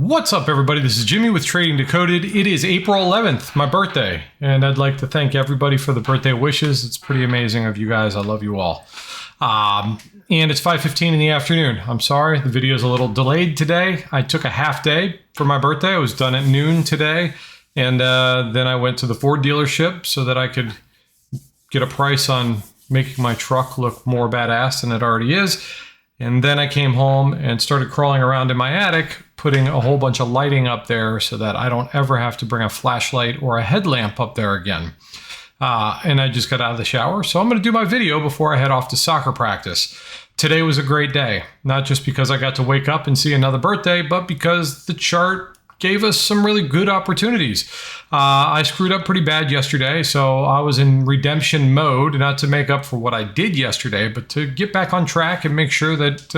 What's up, everybody? This is Jimmy with Trading Decoded. It is April 11th, my birthday, and I'd like to thank everybody for the birthday wishes. It's pretty amazing of you guys. I love you all. And it's 5:15 in the afternoon. I'm sorry, the video is a little delayed today. I took a half day for my birthday. I was done at noon today, and then I went to the Ford dealership so that I could get a price on making my truck look more badass than it already is. And then I came home and started crawling around in my attic, putting a whole bunch of lighting up there so that I don't ever have to bring a flashlight or a headlamp up there again. And I just got out of the shower. So I'm going to do my video before I head off to soccer practice. Today was a great day, not just because I got to wake up and see another birthday, but because the chart gave us some really good opportunities. I screwed up pretty bad yesterday, so I was in redemption mode, not to make up for what I did yesterday, but to get back on track and make sure that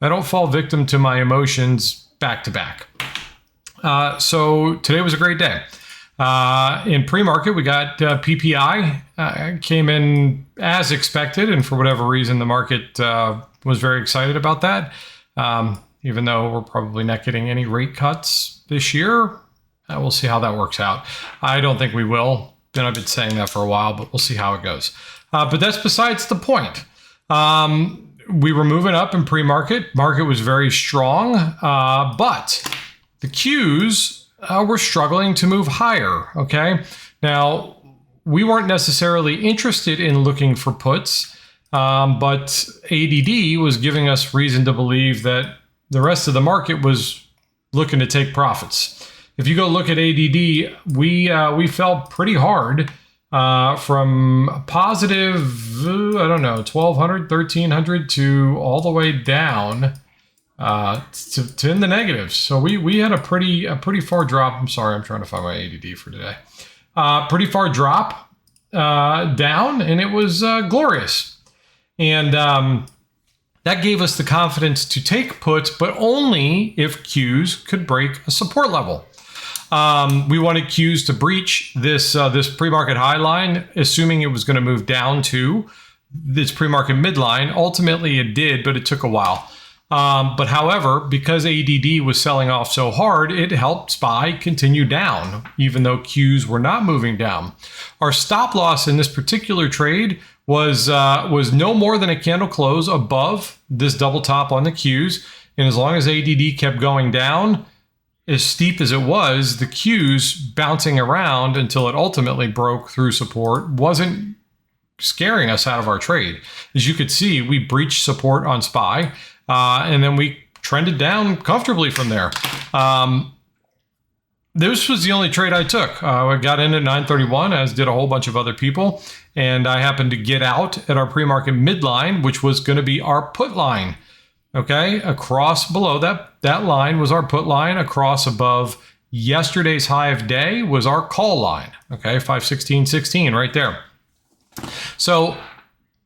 I don't fall victim to my emotions back to back. So today was a great day. In pre-market, we got PPI, came in as expected, and for whatever reason, the market was very excited about that. Even though we're probably not getting any rate cuts this year, we'll see how that works out. I don't think we will. I've been saying that for a while, but we'll see how it goes. But that's besides the point. We were moving up in pre-market. Market was very strong, but the Qs were struggling to move higher, okay? Now, we weren't necessarily interested in looking for puts, but ADD was giving us reason to believe that the rest of the market was looking to take profits. If you go look at ADD, we fell pretty hard from positive, 1,200, 1,300 to all the way down to in the negatives. So we had a pretty far drop. I'm sorry, I'm trying to find my ADD for today. Pretty far drop down, and it was glorious. And that gave us the confidence to take puts, but only if Qs could break a support level. We wanted Qs to breach this pre-market high line, assuming it was going to move down to this pre-market midline. Ultimately, it did, but it took a while. But however, because ADD was selling off so hard, it helped SPY continue down, even though Qs were not moving down. Our stop loss in this particular trade was no more than a candle close above this double top on the Qs. And as long as ADD kept going down, as steep as it was, the Qs bouncing around until it ultimately broke through support wasn't scaring us out of our trade. As you could see, we breached support on SPY, and then we trended down comfortably from there. This was the only trade I took. I got in at 931, as did a whole bunch of other people, and I happened to get out at our pre-market midline, which was going to be our put line. Okay, across below that line was our put line. Across above yesterday's high of day was our call line. Okay, 516.16 right there. So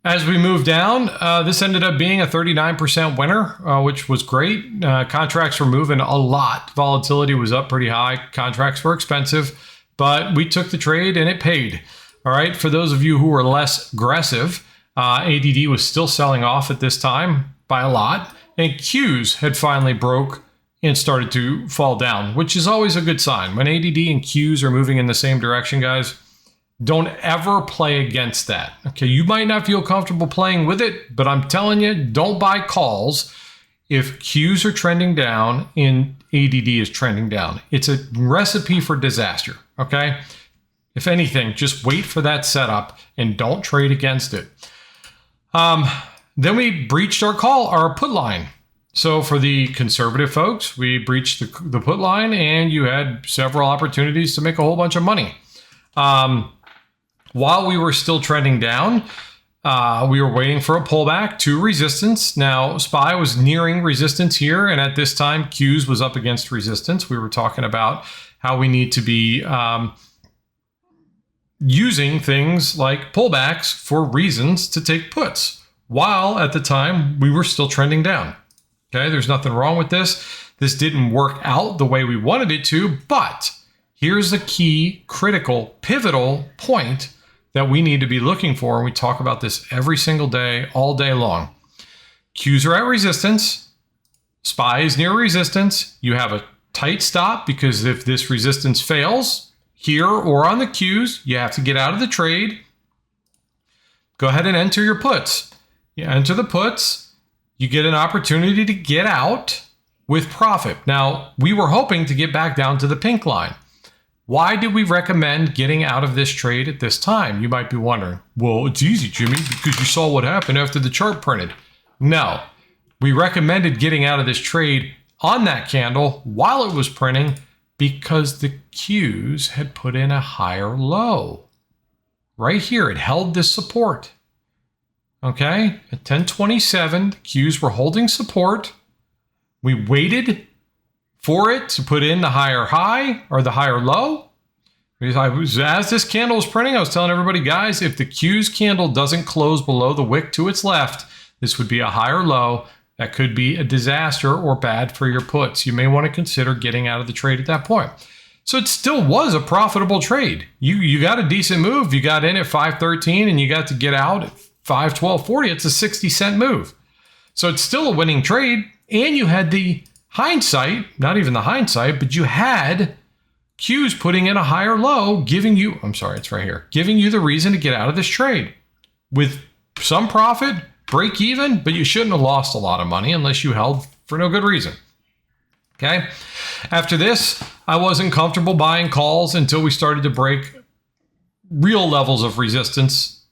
as we moved down, this ended up being a 39% winner, which was great. Contracts were moving a lot. Volatility was up pretty high. Contracts were expensive, but we took the trade and it paid. All right, for those of you who were less aggressive, ADD was still selling off at this time by a lot, and Qs had finally broke and started to fall down, which is always a good sign. When ADD and Qs are moving in the same direction, guys, don't ever play against that. Okay, you might not feel comfortable playing with it, but I'm telling you, don't buy calls if Qs are trending down and ADD is trending down. It's a recipe for disaster, okay? If anything, just wait for that setup and don't trade against it. Then we breached our put line. So for the conservative folks, we breached the put line, and you had several opportunities to make a whole bunch of money. While we were still trending down, we were waiting for a pullback to resistance. Now, SPY was nearing resistance here, and at this time, Qs was up against resistance. We were talking about how we need to be using things like pullbacks for reasons to take puts, while at the time we were still trending down. Okay, there's nothing wrong with this. This didn't work out the way we wanted it to, but here's the key, critical, pivotal point that we need to be looking for, and we talk about this every single day, all day long. Qs are at resistance. SPY is near resistance. You have a tight stop, because if this resistance fails here or on the Qs, you have to get out of the trade. Go ahead and enter your puts. You enter the puts, you get an opportunity to get out with profit. Now, we were hoping to get back down to the pink line. Why did we recommend getting out of this trade at this time? You might be wondering, well, it's easy, Jimmy, because you saw what happened after the chart printed. No, we recommended getting out of this trade on that candle while it was printing because the Qs had put in a higher low. Right here, it held this support. Okay, at 1027, the Qs were holding support. We waited for it to put in the higher high or the higher low. As this candle was printing, I was telling everybody, guys, if the Qs candle doesn't close below the wick to its left, this would be a higher low. That could be a disaster or bad for your puts. You may want to consider getting out of the trade at that point. So it still was a profitable trade. You got a decent move. You got in at 513 and you got to get out at 512.40. It's a 60-cent move. So it's still a winning trade. And you had the hindsight, not even the hindsight, but you had Qs putting in a higher low, giving you, I'm sorry, it's right here, giving you the reason to get out of this trade with some profit, break even, but you shouldn't have lost a lot of money unless you held for no good reason. Okay. After this, I wasn't comfortable buying calls until we started to break real levels of resistance,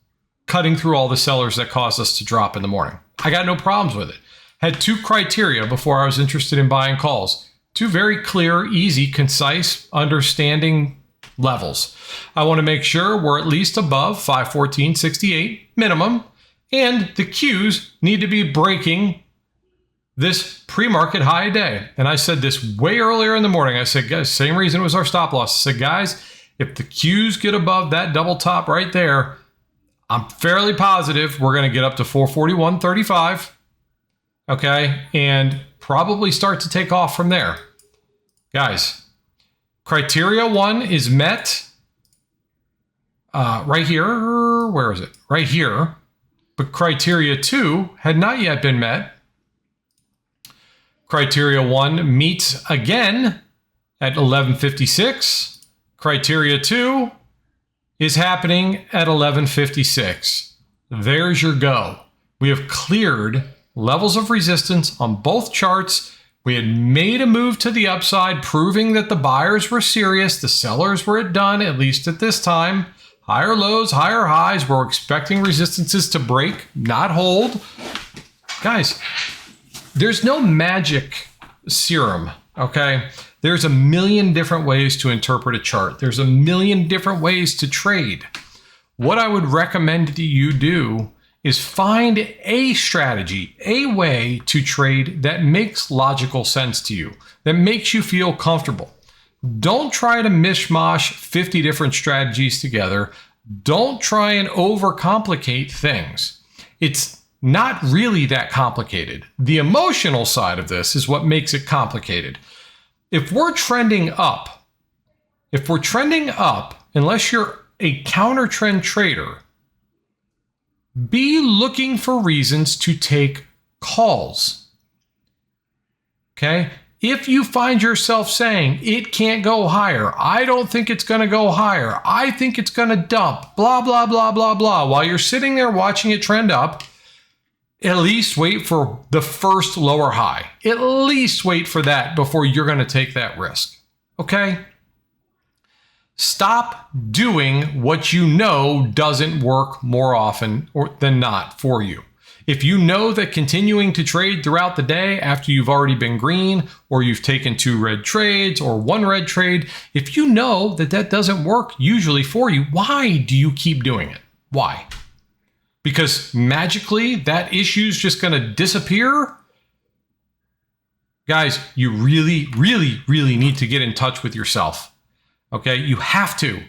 cutting through all the sellers that caused us to drop in the morning. I got no problems with it. Had two criteria before I was interested in buying calls. Two very clear, easy, concise, understanding levels. I want to make sure we're at least above 514.68 minimum, and the Qs need to be breaking this pre-market high day. And I said this way earlier in the morning. I said, guys, same reason it was our stop loss. I said, guys, if the Qs get above that double top right there, I'm fairly positive we're going to get up to 441.35. Okay, and probably start to take off from there. Guys, criteria 1 is met right here. Where is it? Right here. But criteria 2 had not yet been met. Criteria 1 meets again at 11:56. Criteria 2 is happening at 11:56. There's your go. We have cleared levels of resistance on both charts. We had made a move to the upside, proving that the buyers were serious. The sellers were done, at least at this time. Higher lows, higher highs. We're expecting resistances to break, not hold. Guys, there's no magic serum, okay? There's a million different ways to interpret a chart. There's a million different ways to trade. What I would recommend that you do is find a strategy, a way to trade that makes logical sense to you, that makes you feel comfortable. Don't try to mishmash 50 different strategies together. Don't try and overcomplicate things. It's not really that complicated. The emotional side of this is what makes it complicated. If we're trending up, unless you're a counter trend trader, be looking for reasons to take calls. Okay? If you find yourself saying it can't go higher, I don't think it's going to go higher, I think it's going to dump, blah, blah, blah, blah, blah, while you're sitting there watching it trend up, at least wait for the first lower high. At least wait for that before you're going to take that risk. Okay? Stop doing what you know doesn't work more often than not for you. If you know that continuing to trade throughout the day after you've already been green, or you've taken 2 red trades or 1 red trade, if you know that that doesn't work usually for you, why do you keep doing it? Why? Because magically that issue's just going to disappear? Guys, you really, really, really need to get in touch with yourself. Okay, you have to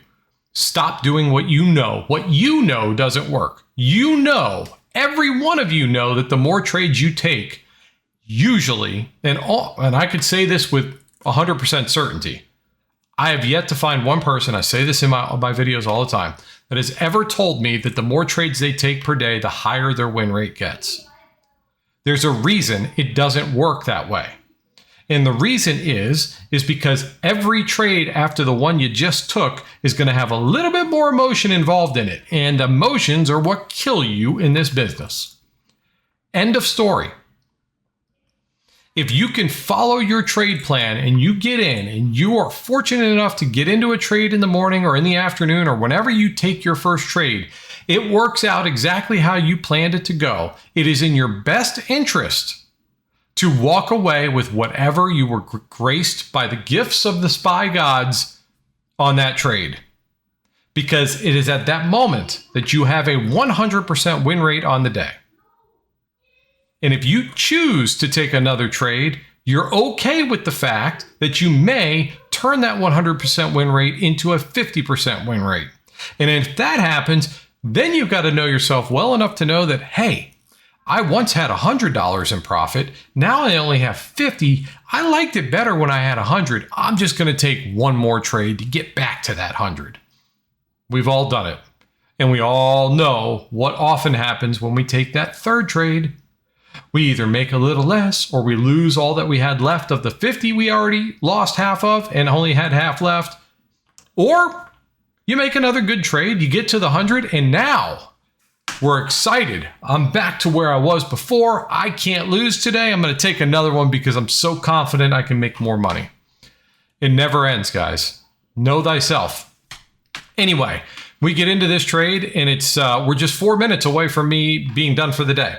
stop doing what you know. What you know doesn't work. You know, every one of you know that the more trades you take, usually, and I could say this with 100% certainty, I have yet to find one person, I say this in my videos all the time, that has ever told me that the more trades they take per day, the higher their win rate gets. There's a reason it doesn't work that way. And the reason is because every trade after the one you just took is going to have a little bit more emotion involved in it. And emotions are what kill you in this business. End of story. If you can follow your trade plan and you get in and you are fortunate enough to get into a trade in the morning or in the afternoon or whenever you take your first trade, it works out exactly how you planned it to go. It is in your best interest to walk away with whatever you were graced by the gifts of the SPY gods on that trade. Because it is at that moment that you have a 100% win rate on the day. And if you choose to take another trade, you're okay with the fact that you may turn that 100% win rate into a 50% win rate. And if that happens, then you've got to know yourself well enough to know that, hey, I once had $100 in profit. Now I only have 50. I liked it better when I had 100. I'm just going to take one more trade to get back to that 100. We've all done it. And we all know what often happens when we take that third trade. We either make a little less or we lose all that we had left of the 50 we already lost half of and only had half left. Or you make another good trade, you get to the 100, and now we're excited. I'm back to where I was before. I can't lose today. I'm going to take another one because I'm so confident I can make more money. It never ends, guys. Know thyself. Anyway, we get into this trade and it's we're just 4 minutes away from me being done for the day.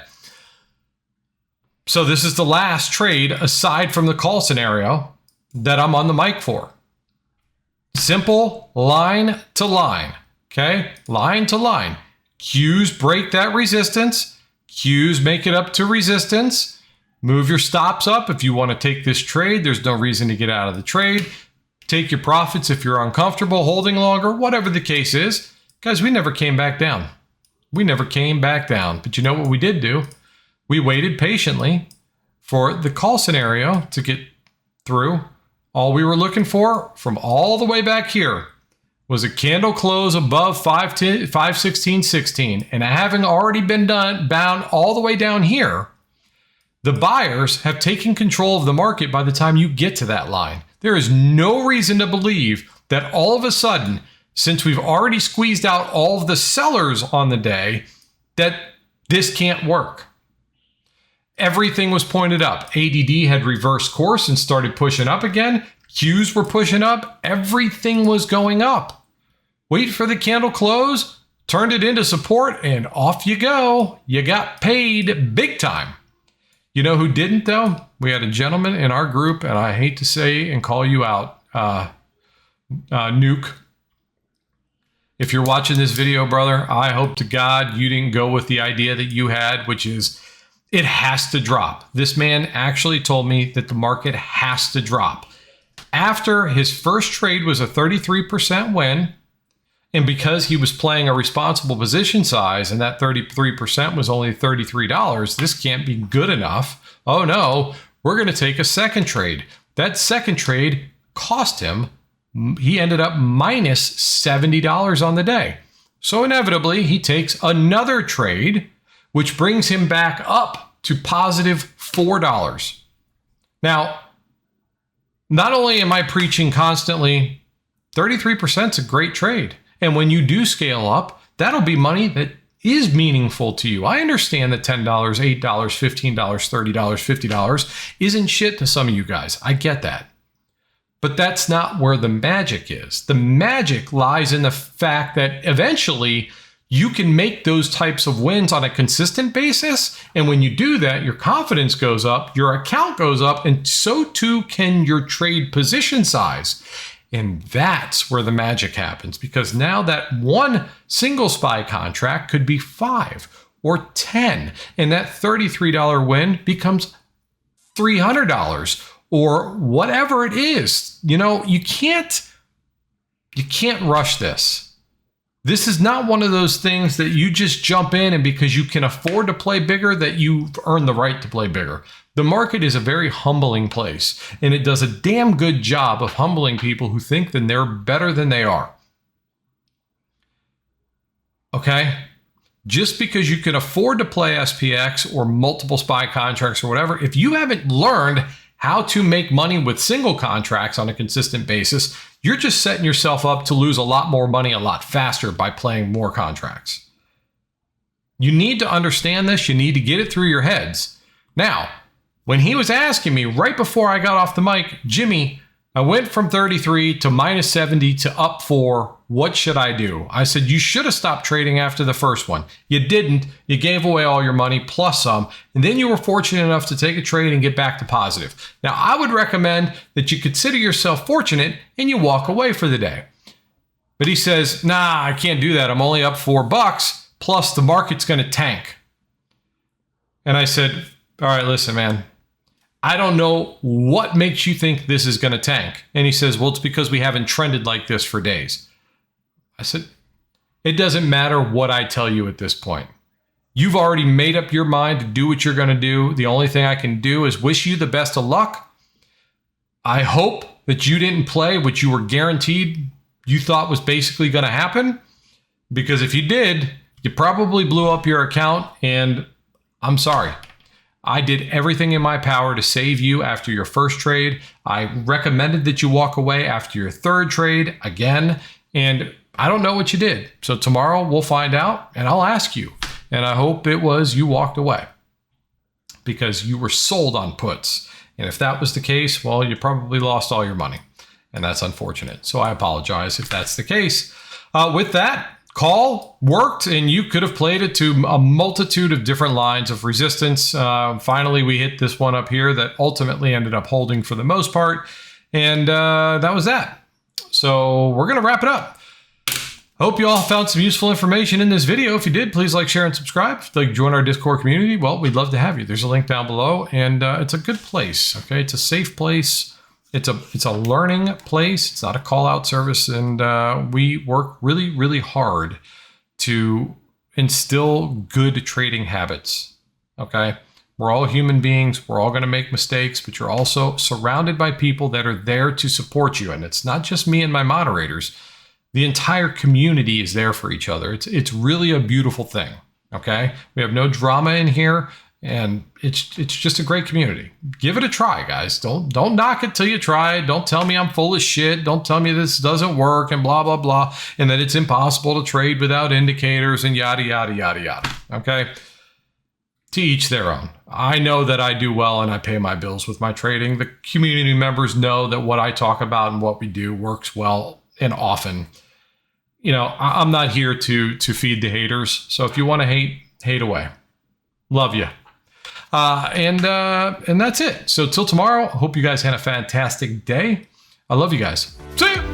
So this is the last trade aside from the call scenario that I'm on the mic for. Simple line to line, okay? Line to line. Qs break that resistance. Qs make it up to resistance. Move your stops up if you want to take this trade. There's no reason to get out of the trade. Take your profits if you're uncomfortable holding longer, whatever the case is. Guys, we never came back down. We never came back down. But you know what we did do? We waited patiently for the call scenario to get through. All we were looking for from all the way back here was a candle close above 516.16. And having already been bound all the way down here, the buyers have taken control of the market by the time you get to that line. There is no reason to believe that all of a sudden, since we've already squeezed out all of the sellers on the day, that this can't work. Everything was pointed up. ADD had reversed course and started pushing up again. Qs were pushing up. Everything was going up. Wait for the candle close, turned it into support, and off you go. You got paid big time. You know who didn't, though? We had a gentleman in our group, and I hate to say and call you out, Nuke. If you're watching this video, brother, I hope to God you didn't go with the idea that you had, which is it has to drop. This man actually told me that the market has to drop. After his first trade was a 33% win, and because he was playing a responsible position size and that 33% was only $33, this can't be good enough. Oh no, we're going to take a second trade. That second trade cost him, he ended up minus $70 on the day. So inevitably, he takes another trade, which brings him back up to positive $4. Now, not only am I preaching constantly, 33% is a great trade. And when you do scale up, that'll be money that is meaningful to you. I understand that $10, $8, $15, $30, $50 isn't shit to some of you guys. I get that. But that's not where the magic is. The magic lies in the fact that eventually you can make those types of wins on a consistent basis. And when you do that, your confidence goes up, your account goes up, and so too can your trade position size. And that's where the magic happens, because now that one single SPY contract could be 5 or 10, and that $33 win becomes $300 or whatever it is. You know, you can't rush this. This is not one of those things that you just jump in and because you can afford to play bigger that you've earned the right to play bigger. The market is a very humbling place, and it does a damn good job of humbling people who think that they're better than they are. Okay? Just because you can afford to play SPX or multiple SPY contracts or whatever, if you haven't learned how to make money with single contracts on a consistent basis, you're just setting yourself up to lose a lot more money a lot faster by playing more contracts. You need to understand this. You need to get it through your heads. Now, when he was asking me right before I got off the mic, Jimmy, I went from 33 to minus 70 to up 4. What should I do? I said, you should have stopped trading after the first one. You didn't. You gave away all your money plus some. And then you were fortunate enough to take a trade and get back to positive. Now, I would recommend that you consider yourself fortunate and you walk away for the day. But he says, nah, I can't do that. I'm only up $4 plus the market's going to tank. And I said, all right, listen, man. I don't know what makes you think this is going to tank. And he says, well, it's because we haven't trended like this for days. I said, it doesn't matter what I tell you at this point. You've already made up your mind to do what you're going to do. The only thing I can do is wish you the best of luck. I hope that you didn't play what you were guaranteed you thought was basically going to happen. Because if you did, you probably blew up your account, and I'm sorry. I did everything in my power to save you after your first trade. I recommended that you walk away after your third trade again, and I don't know what you did. So tomorrow we'll find out, and I'll ask you. And I hope it was you walked away because you were sold on puts. And if that was the case, well, you probably lost all your money, and that's unfortunate. So I apologize if that's the case. With that, call worked, and you could have played it to a multitude of different lines of resistance. Finally, we hit this one up here that ultimately ended up holding for the most part. And that was that. So we're going to wrap it up. Hope you all found some useful information in this video. If you did, please like, share, and subscribe. If you'd like to join our Discord community, well, we'd love to have you. There's a link down below, and it's a good place. Okay, it's a safe place. It's a learning place. It's not a call out service. And we work really, really hard to instill good trading habits. Okay. We're all human beings. We're all going to make mistakes, but you're also surrounded by people that are there to support you. And it's not just me and my moderators. The entire community is there for each other. It's really a beautiful thing. Okay. We have no drama in here. And it's just a great community. Give it a try, guys. Don't knock it till you try it. Don't tell me I'm full of shit. Don't tell me this doesn't work and blah, blah, blah. And that it's impossible to trade without indicators and yada, yada, yada, yada. Okay? To each their own. I know that I do well and I pay my bills with my trading. The community members know that what I talk about and what we do works well and often. You know, I'm not here to feed the haters. So if you want to hate away. Love you. And that's it. So till tomorrow, I hope you guys had a fantastic day. I love you guys. See you.